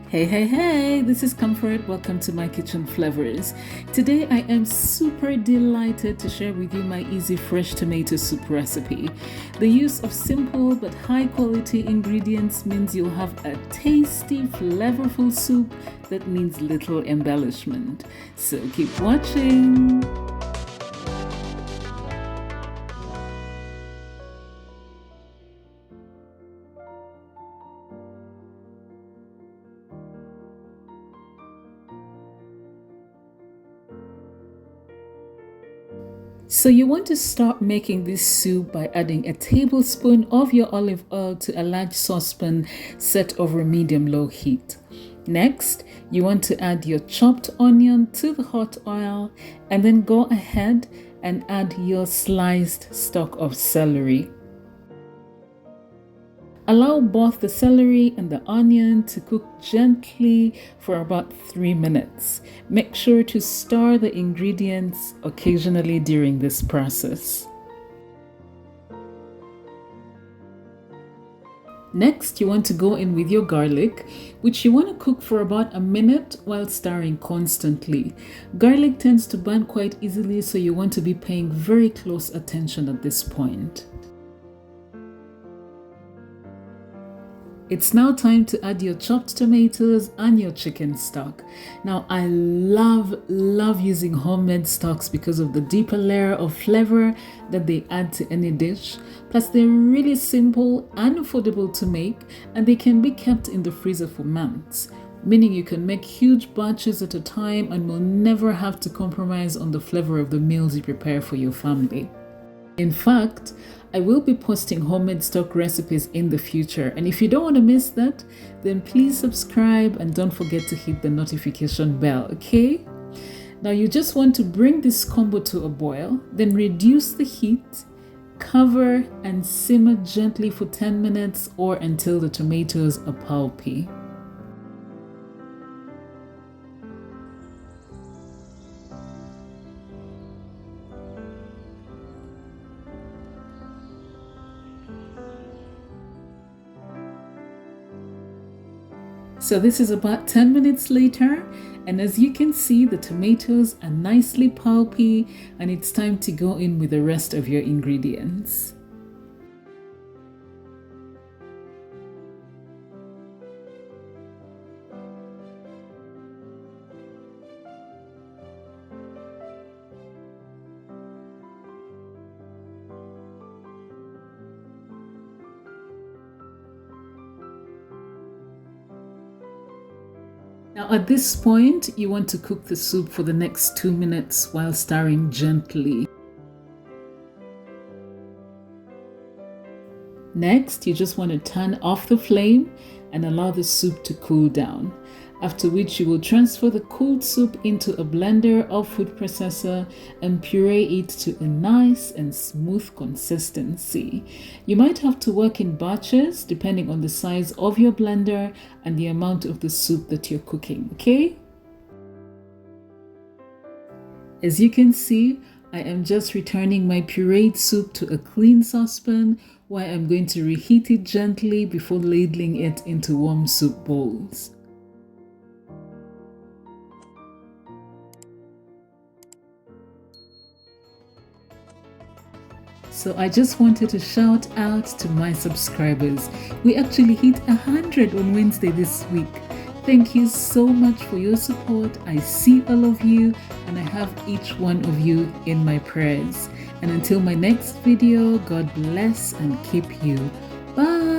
Hey, this is Comfort. Welcome to my kitchen Flavours. Today I am super delighted to share with you my easy fresh tomato soup recipe. The use of simple but high quality ingredients means you'll have a tasty, flavorful soup that needs little embellishment. So keep watching. So you want to start making this soup by adding a tablespoon of your olive oil to a large saucepan set over medium-low heat. Next, you want to add your chopped onion to the hot oil and then go ahead and add your sliced stalk of celery. Allow both the celery and the onion to cook gently for about 3 minutes. Make sure to stir the ingredients occasionally during this process. Next, you want to go in with your garlic, which you want to cook for about a minute while stirring constantly. Garlic tends to burn quite easily, so you want to be paying very close attention at this point. It's now time to add your chopped tomatoes and your chicken stock. Now, I love using homemade stocks because of the deeper layer of flavor that they add to any dish. Plus, they're really simple and affordable to make, and they can be kept in the freezer for months, meaning you can make huge batches at a time and will never have to compromise on the flavor of the meals you prepare for your family. In fact, I will be posting homemade stock recipes in the future, and if you don't want to miss that, then please subscribe and don't forget to hit the notification bell, okay? Now you just want to bring this combo to a boil, then reduce the heat, cover and simmer gently for 10 minutes or until the tomatoes are pulpy. So this is about 10 minutes later, and as you can see, the tomatoes are nicely pulpy and it's time to go in with the rest of your ingredients. Now at this point, you want to cook the soup for the next 2 minutes while stirring gently. Next, you just want to turn off the flame and allow the soup to cool down, after which you will transfer the cooled soup into a blender or food processor and puree it to a nice and smooth consistency. You might have to work in batches depending on the size of your blender and the amount of the soup that you're cooking, okay? As you can see, I am just returning my pureed soup to a clean saucepan where I'm going to reheat it gently before ladling it into warm soup bowls. So I just wanted to shout out to my subscribers. We actually hit 100 on Wednesday this week. Thank you so much for your support. I see all of you and I have each one of you in my prayers. And until my next video, God bless and keep you. Bye.